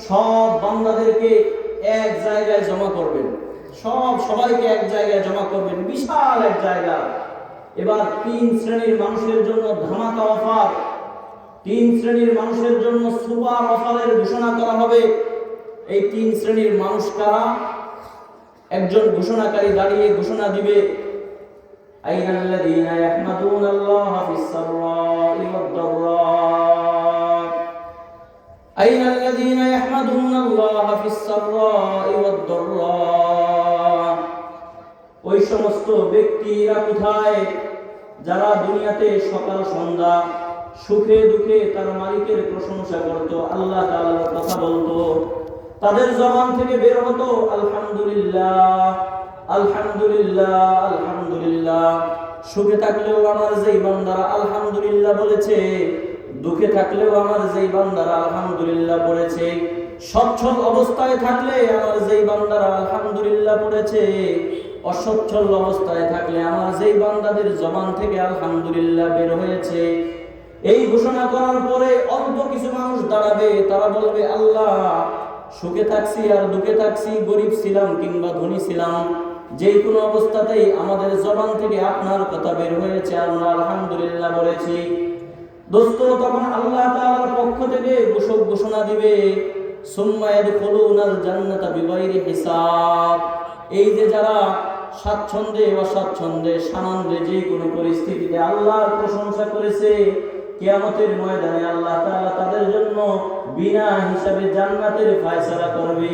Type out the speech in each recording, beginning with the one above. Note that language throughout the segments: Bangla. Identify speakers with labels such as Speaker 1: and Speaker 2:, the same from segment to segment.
Speaker 1: সব বান্দাদেরকে এক জায়গায় জমা করবেন, সবাইকে এক জায়গায় জমা করবেন, বিশাল এক জায়গা। এবার 3 শ্রেণীর মানুষের জন্য ধামাকা অফার, 3 শ্রেণীর মানুষের জন্য সুপার অফারের ঘোষণা করা হবে। এই 3 শ্রেণীর মানুষ কারা? একজন ঘোষণাকারী দাঁড়িয়ে ঘোষণা দিবে, আইনাল্লাযীনা ইয়াহমাদুনাল্লাহা ফিস-সাররা'i ওয়াদ-দাররা, আইনাল্লাযীনা ইয়াহমাদুনাল্লাহা ফিস-সাররা'i ওয়াদ-দাররা। ওই সমস্ত ব্যক্তিরা কোথায় যারা দুনিয়াতে সকাল সন্ধ্যা সুখে দুঃখে তার মালিকের প্রশংসা করত, আল্লাহ তাআলার কথা বলতো, তাদের জবান থেকে বের হতো আলহামদুলিল্লাহ আলহামদুলিল্লাহ আলহামদুলিল্লাহ। সুখে থাকলেও আমার যেই বান্দারা আলহামদুলিল্লাহ বলেছে, দুঃখে থাকলেও আমার যেই বান্দারা আলহামদুলিল্লাহ পড়েছে, সচ্ছল অবস্থায় থাকলে আমার যেই বান্দারা আলহামদুলিল্লাহ পড়েছে, অসচ্ছল অবস্থায় থাকলে আমার যেই বান্দাদের জবান থেকে আলহামদুলিল্লাহ বের হয়েছে। এই ঘোষণা করার পরে অল্প কিছু মানুষ দাঁড়াবে, তারা বলবে আল্লাহ সুখে থাকছি আর দুঃখে থাকছি, গরিব ছিলাম কিংবা ধনী ছিলাম, যে কোনো অবস্থাতেই আমাদের জবান থেকে আপনার কথা বের হয়েছে, আমরা আলহামদুলিল্লাহ বলেছি। দোস্ত, তখন আল্লাহ তাআলার পক্ষ থেকে ঘোষণা দিবে সুম্মা ইয়াদখুলুনাল জান্নাতা বিগাইরি হিসাব। এই যে যারা স্বাচ্ছন্দ্যে অস্বাচ্ছন্দ্যে সানন্দে যে কোনো পরিস্থিতিতে আল্লাহর প্রশংসা করেছে, কিয়ামতের ময়দানে আল্লাহ তাআলা তাদের জন্য বিনা হিসাবে জান্নাতের ফয়সালা করবে।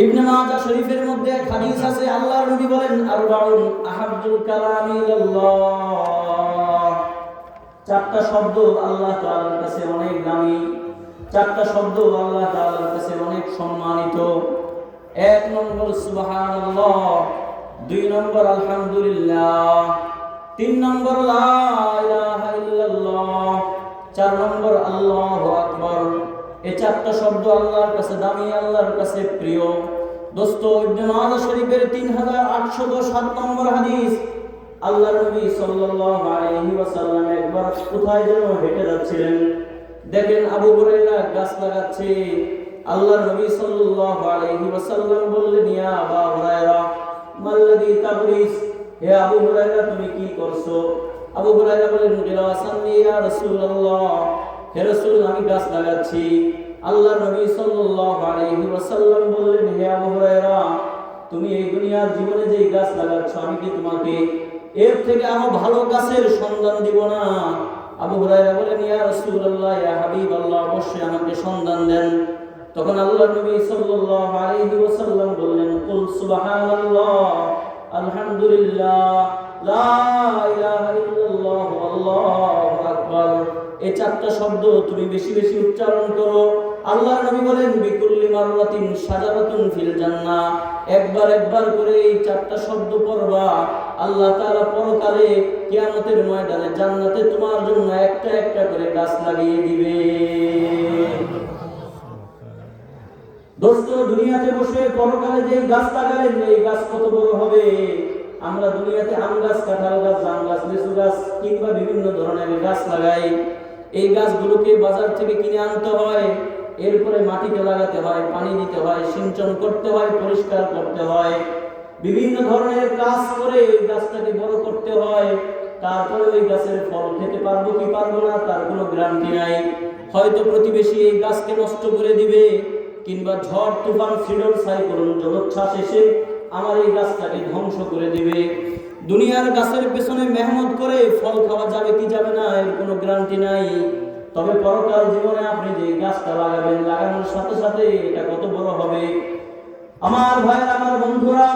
Speaker 1: ইবনে মাজাহ শরীফের মধ্যে এক হাদিস আছে, আল্লাহর নবী বলেন আরবাউন আহাব্বুল কালামি ইলাল্লাহ। 4টা শব্দ আল্লাহ তাআলার কাছে অনেক দামি, 4টা শব্দ আল্লাহ তাআলার কাছে অনেক সম্মানিত। 1 নম্বর সুবহানাল্লাহ, 2 নম্বর আলহামদুলিল্লাহ, 3 নম্বর লা ইলাহা ইল্লাল্লাহ, 4 নম্বর আল্লাহু আকবার। এই 4টা শব্দ আল্লাহর কাছে দামি, আল্লাহর কাছে প্রিয়। দোস্ত, ইবনে মাজাহ শরীফের 3807 নম্বর হাদিস, আল্লাহর নবী সাল্লাল্লাহু আলাইহি ওয়াসাল্লাম একবার কোথায় যেন হেঁটে যাচ্ছিলেন, দেখেন আবু হুরায়রা গাছ লাগাচ্ছে। আল্লাহর নবী সাল্লাল্লাহু আলাইহি ওয়াসাল্লাম বললেন, ইয়া আবু হুরায়রা মাল্লাযী তাবরিস, হে আবু হুরায়রা তুমি কি করছো? আবু হুরায়রা বলেন, গিলাসান্নি ইয়া রাসূলুল্লাহ, হে রাসূল আমি গাছ লাগাচ্ছি। আল্লাহর নবী সাল্লাল্লাহু আলাইহি ওয়াসাল্লাম বললেন, হে আবু হুরায়রা তুমি এই দুনিয়ার জীবনে যেই গাছ লাগাচ্ছ, আমি কি তোমাকে এর থেকে আরো ভালো গাছের সন্ধান দিব না? আবু হুরায়রা বলেন, ইয়া রাসূলুল্লাহ ইয়া হাবিবাল্লাহ, অবশ্যই আমাকে সন্ধান দেন। তখন আল্লাহর নবী সাল্লাল্লাহু আলাইহি ওয়াসাল্লাম বললেন, কুল সুবহানাল্লাহ আলহামদুলিল্লাহ লা ইলাহা ইল্লাল্লাহ আল্লাহু আকবার। এই 4টা শব্দ তুমি বেশি বেশি উচ্চারণ করো। আল্লাহর নবী বলেন, বিকুল্লি মাররাতিন শাজারাতুন ফিল জান্নাহ, একবার করে এই 4টা শব্দ পড়বা, আল্লাহ তাআলা পরকালে কিয়ামতের ময়দানে জান্নাতে তোমার জন্য একটা একটা করে গাছ লাগিয়ে দিবে। দোস্ত, দুনিয়াতে বসে পরকালে যে গাছ লাগালেন, এই গাছ কত বড় হবে। আমরা দুনিয়াতে আম গাছ, কাঁঠাল গাছ, জাম গাছ, লিচু গাছ কিংবা বিভিন্ন ধরনের গাছ লাগাই। এই গাছগুলোকে বাজার থেকে কিনে আনতে হয়, এরপরে মাটিতে লাগাতে হয়, পানি দিতে হয়, সিঞ্চন করতে হয়, পরিষ্কার করতে হয়, বিভিন্ন ধরনের কাজ করে ওই গাছটাকে বড় করতে হয়। তারপরে ওই গাছের ফল খেতে পারবো কি পারবো না তার কোনো গ্যারান্টি নাই। হয়তো প্রতিবেশী এই গাছকে নষ্ট করে দিবে, কিংবা ঝড় তুফান সিডর সাইক্লোন জলোচ্ছ্বাস এসে আমার এই গাছটাকে ধ্বংস করে দিবে। দুনিয়ার গাছের পেছনে মেহনত করে ফল খাওয়া যাবে কি যাবে না এর কোনো গ্যারান্টি নাই। তবে পরকাল জীবনে আপনি যে গাছটা লাগাবেন, লাগানোর সাথে সাথে এটা কত বড় হবে। আমার ভাইয়ের, আমার বন্ধুরা,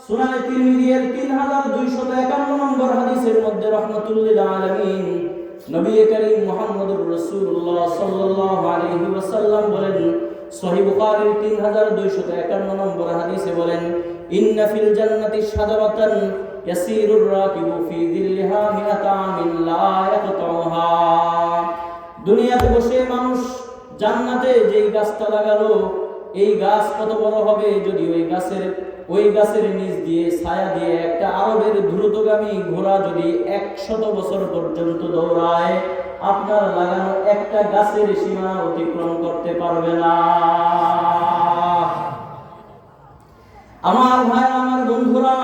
Speaker 1: সুনানে তিরমিজির 3251 নম্বর হাদিসের মধ্যে রাহমাতুল্লিল আলামিন নবী করিম মুহাম্মদুর রাসূলুল্লাহ সাল্লাল্লাহু আলাইহি ওয়াসাল্লাম বলেন, সহিহ বুখারীর 3251 নম্বর হাদিসে বলেন, ইন্না ফিল জান্নাতি শাজারাতান ইয়াসিরুর রাকিবু ফি যিল্লিহা মিআতা আমিন লা ইয়াকতাউহা। দুনিয়াতে বসে মানুষ জান্নাতে যেই গাছটা লাগালো, এই গাছ কত বড় হবে যদি ওই গাছের নিচ দিয়ে ছায়া দিয়ে একটা আরবের দ্রুতগামী ঘোড়া যদি 100 বছর পর্যন্ত দৌড়ায়, আপনার লাগানো একটা গাছের সীমা অতিক্রম করতে পারবে না। আমার ভাই, আমার বন্ধুরা,